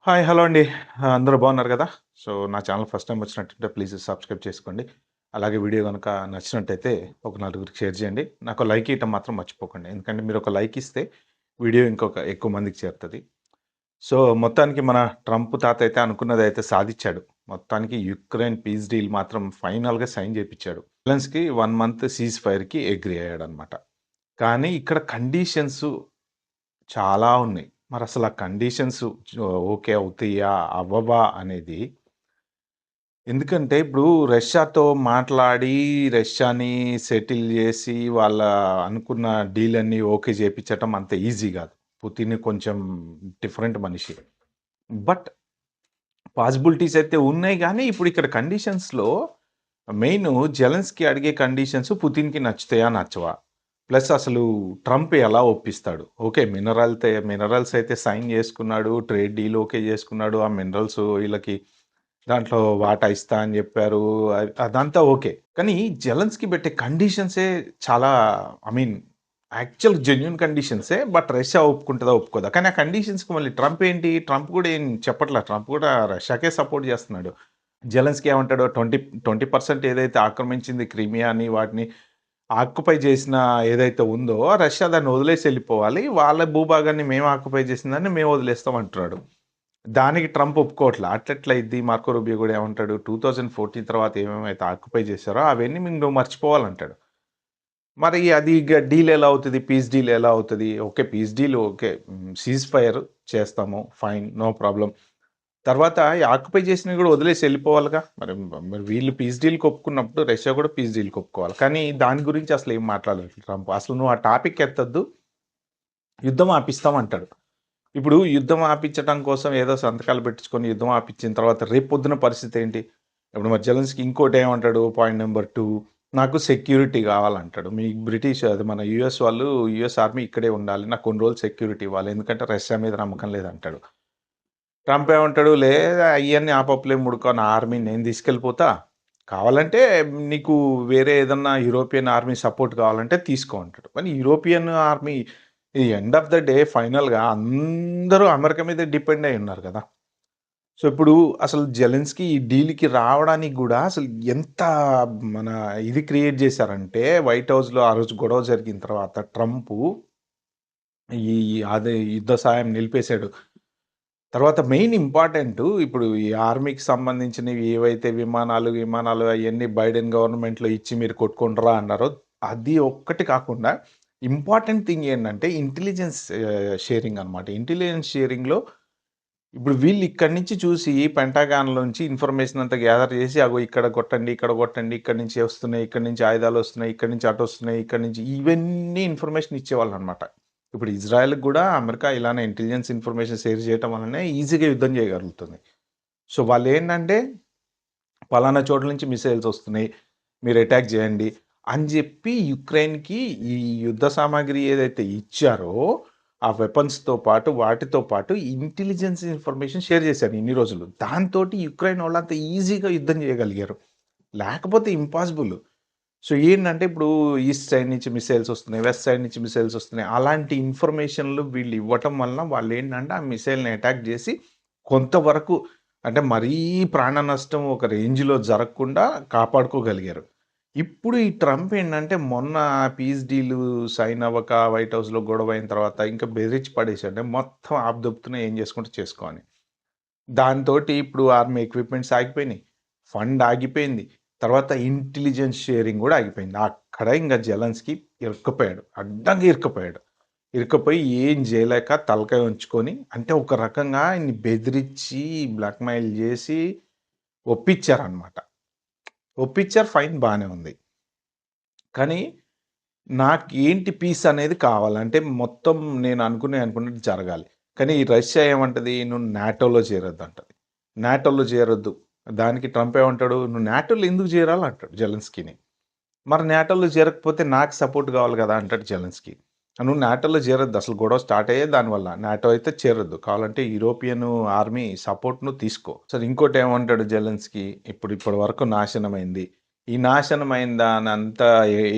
Hi. Hello అండి. అందరూ బాగున్నారు గదా! సో, నా ఛానల్ ఫస్ట్ టైమ్ వచ్చినట్టుంటే ప్లీజ్ సబ్స్క్రైబ్ చేసుకోండి. అలాగే వీడియో గనక నచ్చినట్టయితే ఒక నలుగురికి షేర్ చేయండి. నాకు లైక్ ఇయ్యటం మాత్రం మర్చిపోకండి. ఎందుకంటే మీరొక లైక్ ఇస్తే వీడియో ఇంకొక ఎక్కువ మందికి చేరుతది. సో, మొత్తానికి మన ట్రంప్ తాత అయితే అనుకున్నదైతే సాధిచ్చాడు. మొత్తానికి యుక్రెయిన్ పీస్ డీల్ మాత్రం ఫైనల్‌గా సైన్ చేపిచ్చాడు. జెలెన్స్కీ 1 మంత్ సీజ్ ఫైర్‌కి అగ్రీ అయ్యాడనమాట. కానీ ఇక్కడ కండీషన్స్ చాలా ఉన్నాయి. మరసల ఆ కండీషన్స్ ఓకే అవుతాయా? అవ్వవా? అనేది ఎందుకంటే ఇప్పుడు రష్యాతో మాట్లాడి, రష్యాని సెటిల్ జేసి, వాళ్ళ అనుకున్న డీల్ అన్నీ ఓకే జేపిచ్చటం అంత ఈజీ గాదు. పుతిన్ కొంచెం డిఫరెంట్ మనిషి. బట్ పాసిబిలిటీస్ అయితే ఉన్నాయి గానీ, ఇప్పుడు ఇక్కడ కండిషన్స్‌లో మెయిను జెలెన్స్కీ అడిగే కండిషన్స్ పుతిన్‌కి నచ్చుతాయా? నచ్చవా? ప్లస్ అసలు ట్రంప్ ఎలా ఒప్పిస్తాడు? ఓకే. మినరల్స్ అయితే సైన్ జేసుకున్నాడు. ట్రేడ్ డీల్ ఓకే జేసుకున్నాడు. ఆ మినరల్స్ వీళ్ళకి దాంట్లో వాటా ఇస్తా అని జెప్పారు. అదంతా ఓకే. కానీ జెలెన్స్కీ పెట్టే కండిషన్సే చాలా ఐ మీన్ యాక్చువల్ జెన్యూన్ కండిషన్సే. బట్ రష్యా ఒప్పుకుంటదా? ఒప్పుకోదా? కానీ ఆ కండిషన్స్‌కి మళ్ళీ ట్రంప్ ఏంటి? ట్రంప్ గూడా ఏం చెప్పట్లా. ట్రంప్ గూడా రష్యాకే సపోర్ట్ జేస్తున్నాడు. జెలెన్స్కీ ఏమంటాడు 20% ఏదైతే ఆక్రమించింది క్రిమియాని వాటిని ఆక్యుపై చేసిన ఏదైతే ఉందో రష్యా దాన్ని వదిలేసి ఎళ్ళిపోవాలి. వాళ్ళ భూభాగాన్ని మేము ఆక్యుపై చేసిందాన్ని మేము వదిలేస్తాం అంటున్నాడు. దానికి ట్రంప్ ఒప్పుకోవట్ల. అట్లెట్లా అయిద్ది? మార్కో రూబియో గూడా ఏమంటాడు 2014 తర్వాత ఏమేమైతే ఆక్యుపై చేశారో అవన్నీ నువ్వు మర్చిపోవాలంటాడు. మరి అది డీల్ ఎలా అవుతది? పీస్ డీల్ ఎలా అవుతది? Okay. Peace deal okay. Ceasefire చేస్తాము. ఫైన్. No problem. తర్వాత ఈ ఆక్యుపై చేసినవి గూడా వదిలేసి ఎళ్ళిపోవాలిగా. మరి వీళ్ళు పీస్ డీల్‌కి ఒప్పుకున్నప్పుడు రష్యా గూడా పీస్ డీల్‌కి ఒప్పుకోవాలి. కానీ దాని గురించి అసలు ఏం మాట్లాడలేదు ట్రంప్. అసలు నువ్వు ఆ టాపిక్ ఎత్తొద్దు. యుద్ధం ఆపిస్తాం అంటాడు. ఇప్పుడు యుద్ధం ఆపిచ్చటం కోసం ఏదో సంతకాలు పెట్టించుకొని యుద్ధం ఆపిచ్చిన తర్వాత రేపొద్దున పరిస్థితి ఏంటి? ఇప్పుడు మరి జెలెన్స్కీ ఇంకోటేమంటాడు పాయింట్ నంబర్ 2 నాకు సెక్యూరిటీ గావాలంటాడు. మీ బ్రిటిష్ అది మన యూఎస్ వాళ్ళు యూఎస్ ఆర్మీ ఇక్కడే ఉండాలి. నాకు కొన్ని రోజులు సెక్యూరిటీ ఇవ్వాలి. ఎందుకంటే రష్యా మీద నమ్మకం లేదంటాడు. ట్రంప్ ఏమంటాడు, లేదా అయన్నీ ఆపప్పులేం ఉడకవు. నా ఆర్మీని నేను తీసుకెళ్ళిపోతా. కావాలంటే నీకు వేరే ఏదన్నా యూరోపియన్ ఆర్మీ సపోర్ట్ కావాలంటే తీసుకో అంటాడు. కానీ యూరోపియన్ ఆర్మీ ఈ ఎండ్ ఆఫ్ ద డే ఫైనల్‌గా అందరూ అమెరికా మీదే డిపెండ్ అయ్యి ఉన్నారు కదా! సో, ఇప్పుడు అసలు జెలెన్స్కీ ఈ డీల్‌కి రావడానికి గూడా అసలు ఎంత మన ఇది క్రియేట్ చేశారంటే వైట్ హౌస్‌లో ఆ రోజు గొడవ జరిగిన తర్వాత ట్రంపు ఈ అదే యుద్ధ సాయం నిలిపేసాడు. తర్వాత మెయిన్ ఇంపార్టెంటు ఇప్పుడు ఈ ఆర్మీకి సంబంధించినవి ఏవైతే విమానాలు అయన్నీ బైడెన్ గవర్నమెంట్‌లో ఇచ్చి మీరు కొట్టుకుంటారా అన్నారో, అది ఒక్కటి కాకుండా ఇంపార్టెంట్ థింగ్ ఏంటంటే ఇంటెలిజెన్స్ షేరింగ్ అనమాట. ఇంటెలిజెన్స్ షేరింగ్‌లో ఇప్పుడు వీళ్ళు ఇక్కడి నుంచి చూసి పెంటగాన్‌లోంచి ఇన్ఫర్మేషన్ అంతా గ్యాదర్ చేసి, అగో ఇక్కడ కొట్టండి, ఇక్కడ కొట్టండి, ఇక్కడి నుంచి వస్తున్నాయి, ఇక్కడి నుంచి ఆయుధాలొస్తున్నాయి, ఇక్కడి నుంచి అటొస్తున్నాయి, ఇక్కడి నుంచి ఇవన్నీ ఇన్ఫర్మేషన్ ఇచ్చేవాళ్ళనమాట. ఇప్పుడు ఇజ్రాయెల్‌కి గూడా అమెరికా ఇలానే ఇంటెలిజెన్స్ ఇన్ఫర్మేషన్ షేర్ చేయటం వల్లనే ఈజీగా యుద్ధం చేయగలుగుతుంది. సో, వాళ్ళేంటంటే పలానా చోట్ల నుంచి మిసైల్స్ వస్తున్నాయి. మీరు అటాక్ చేయండి అని జెప్పి యుక్రెయిన్‌కి ఈ యుద్ధ సామాగ్రి ఏదైతే ఇచ్చారో, ఆ వెపన్స్‌తో పాటు, వాటితో పాటు ఇంటెలిజెన్స్ ఇన్ఫర్మేషన్ షేర్ చేశారు ఇన్ని రోజులు. దాంతోటి యుక్రెయిన్ వాళ్ళంత ఈజీగా యుద్ధం చేయగలిగారు. లేకపోతే ఇంపాసిబుల్. సో, ఏంటంటే ఇప్పుడు ఈస్ట్ సైడ్ నుంచి మిసైల్స్ వస్తున్నాయి. వెస్ట్ సైడ్ నుంచి మిసైల్స్ వస్తున్నాయి. అలాంటి ఇన్ఫర్మేషన్‌లు వీళ్ళు ఇవ్వటం వలన వాళ్ళేంటంటే ఆ మిసైల్‌ని అటాక్ జేసి కొంతవరకు అంటే మరీ ప్రాణ నష్టం ఒక రేంజ్‌లో జరగకుండా కాపాడుకోగలిగారు. ఇప్పుడు ఈ ట్రంప్ ఏంటంటే మొన్న పీస్ డీలు సైన్ అవ్వక వైట్ హౌస్‌లో గొడవ అయిన తర్వాత ఇంకా బెదిరించి పడేసాడు. మొత్తం ఆపుదొబ్బుతున్నా ఏం చేసుకుంటే చేసుకో అని. దాంతోటి ఇప్పుడు ఆర్మీ ఎక్విప్‌మెంట్స్ ఆగిపోయినాయి. ఫండ్ ఆగిపోయింది. తర్వాత ఇంటెలిజెన్స్ షేరింగ్ గూడా ఆగిపోయింది. అక్కడ ఇంగ జెలెన్స్కీ ఇరుక్కుపోయాడు. అడ్డంగా ఇరుక్కుపోయాడు. ఇరుక్కుపోయి ఏం జేయలేక తలకాయ ఉంచుకొని అంటే ఒక రకంగా ఆయన్ని బెదిరిచ్చి, బ్లాక్‌మెయిల్ జేసి ఒప్పించారనమాట. ఒప్పించారు ఫైన్ బానే ఉంది. కానీ నాకేంటి పీస్ అనేది కావాలి. అంటే మొత్తం నేను అనుకున్నది జరగాలి. కానీ ఈ రష్యా ఏమంటది? "నువ్వు నాటోలో చేరొద్దంటది." నాటోలో చేరొద్దు. దానికి ట్రంప్ ఏమంటాడు? "నువ్వు నాటోలో ఎందుకు చేరాలి?" అంటాడు జెలెన్స్కీని. మరి నాటోలో చేరకపోతే నాకు సపోర్ట్ కావాలి కదా! అంటాడు జెలెన్స్కీ. "నువ్వు నాటోలో చేరొద్దు. అసలు గొడవ స్టార్ట్ అయ్యేది దానివల్ల. నాటో అయితే చేరొద్దు. కావాలంటే యూరోపియన్ ఆర్మీ సపోర్ట్ నువ్వు తీసుకో." సరే ఇంకోటేమంటాడు జెలెన్స్కీ? ఇప్పటి వరకు నాశనమైంది. ఈ నాశనమైన దానంతా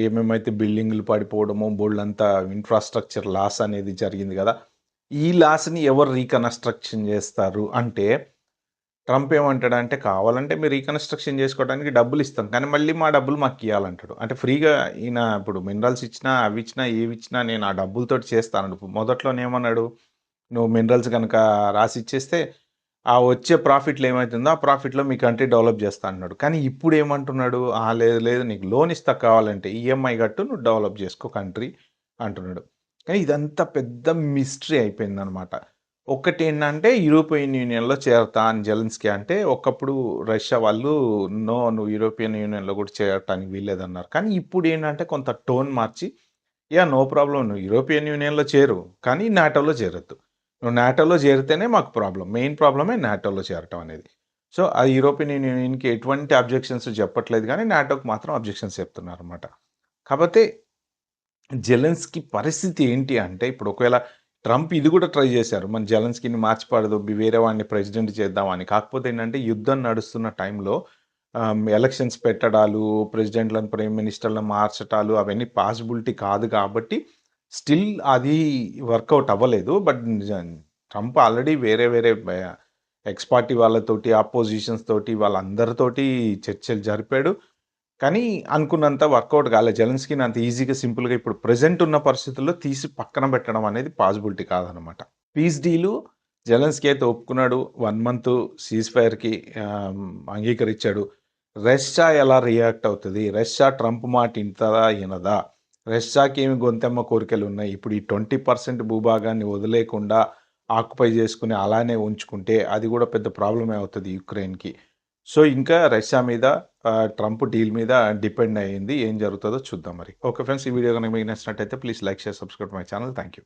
ఏమేమైతే బిల్డింగులు పడిపోవడమో, బోలెడంత ఇన్‌ఫ్రాస్ట్రక్చర్ లాస్ అనేది జరిగింది గదా! ఈ లాస్‌ని ఎవరు రీకన్‌స్ట్రక్షన్ జేస్తారు అంటే, ట్రంప్ ఏమంటాడంటే, "కావాలంటే మీరు రీకన్‌స్ట్రక్షన్ జేసుకోవడానికి డబ్బులిస్తాం. కానీ మళ్ళీ మా డబ్బులు మాకియ్యాలంటాడు." అంటే ఫ్రీగా ఈయన ఇప్పుడు మినరల్స్ ఇచ్చినా, అవిచ్చినా, ఏవిచ్చినా నేను ఆ డబ్బులతోటి చేస్తానడు. మొదట్లోనేమన్నాడు, "నువ్వు మినరల్స్ గనక రాసిచ్చేస్తే, ఆ వచ్చే ప్రాఫిట్‌లో ఏమైతుందో, ఆ ప్రాఫిట్‌లో మీ కంట్రీ డెవలప్ జేస్తా" అన్నాడు. కానీ ఇప్పుడేమంటున్నాడు, లేదు, లేదు నీకు లోన్ ఇస్తా కావాలంటే, ఈఎంఐ గట్టు నువ్వు డెవలప్ జేసుకో కంట్రీ అంటున్నాడు. కానీ ఇదంతా పెద్ద మిస్టరీ అయిపోయిందనమాట. ఒక్కటేంటంటే యూరోపియన్ యూనియన్‌లో చేరతా అని జెలెన్స్కీ అంటే, ఒకప్పుడు రష్యా వాళ్ళు నో నువ్వు యూరోపియన్ యూనియన్‌లో కూడా చేరటానికి వీల్లేదన్నారు. కానీ ఇప్పుడేంటంటే కొంత టోన్ మార్చి, యాహ్! నో ప్రాబ్లమ్ నువ్వు యూరోపియన్ యూనియన్‌లో చేరు. కానీ నాటోలో చేరొద్దు. నువ్వు నాటోలో చేరితేనే మాకు ప్రాబ్లమ్. మెయిన్ ప్రాబ్లమే నాటోలో చేరటం అనేది. సో, ఆ యూరోపియన్ యూనియన్‌కి ఎటువంటి అబ్జెక్షన్స్ చెప్పట్లేదు గానీ, నాటోకి మాత్రం అబ్జెక్షన్స్ చెప్తున్నారనమాట. కాపోతే జెలెన్స్కీ పరిస్థితి ఏంటి అంటే, ఇప్పుడు ఒకవేళ ట్రంప్ ఇది కూడా ట్రై చేశారు. మన జెలెన్స్కీని మార్చి పడదొబ్బి వేరే వాడిని ప్రెసిడెంట్ చేద్దామని. కాకపోతే ఏంటంటే, యుద్ధం నడుస్తున్న టైంలో ఎలక్షన్స్ పెట్టడాలు, ప్రెసిడెంట్‌లను, ప్రైమ్ మినిస్టర్‌లను మార్చటాలు అవన్నీ పాసిబిలిటీ కాదు కాబట్టి, స్టిల్ అది వర్కౌట్ అవ్వలేదు. బట్ ట్రంప్ ఆల్రెడీ వేరే వేరే ఎక్స్ పార్టీ వాళ్ళతోటి, అపోజిషన్స్ తోటి వాళ్ళందరితోటి చర్చలు జరిపాడు. కానీ అనుకున్నంత వర్కౌట్ కాలే. జెలెన్స్కీని అంత ఈజీగా, సింపుల్‌గా ఇప్పుడు ప్రెజెంట్ ఉన్న పరిస్థితుల్లో తీసి పక్కన పెట్టడం అనేది పాసిబిలిటీ కాదనమాట. పీస్ డీలు జెలెన్స్కీ అయితే ఒప్పుకున్నాడు. 1 మంత్ సీజ్ ఫైర్‌కి ఆహ్, అంగీకరించాడు. రష్యా ఎలా రియాక్ట్ అవుతది? రష్యా ట్రంప్ మాట ఇంటదా? ఇనదా? రష్యాకేమి గొంతెమ్మ కోరికలున్నాయి. ఇప్పుడు ఈ 20% భూభాగాన్ని వదిలేయకుండా ఆక్యుపై చేసుకొని అలానే ఉంచుకుంటే అది కూడా పెద్ద ప్రాబ్లమే అవుతది యుక్రెయిన్‌కి. సో, ఇంకా రష్యా మీద ట్రంప్ డీల్ మీద డిపెండ్ అయ్యింది. ఏం జరుగుతదో చూద్దాం మరి. ఓకే ఫ్రెండ్స్, ఈ వీడియో గనుక మీకు నచ్చినట్టయితే please like, share, subscribe my channel. Thank you.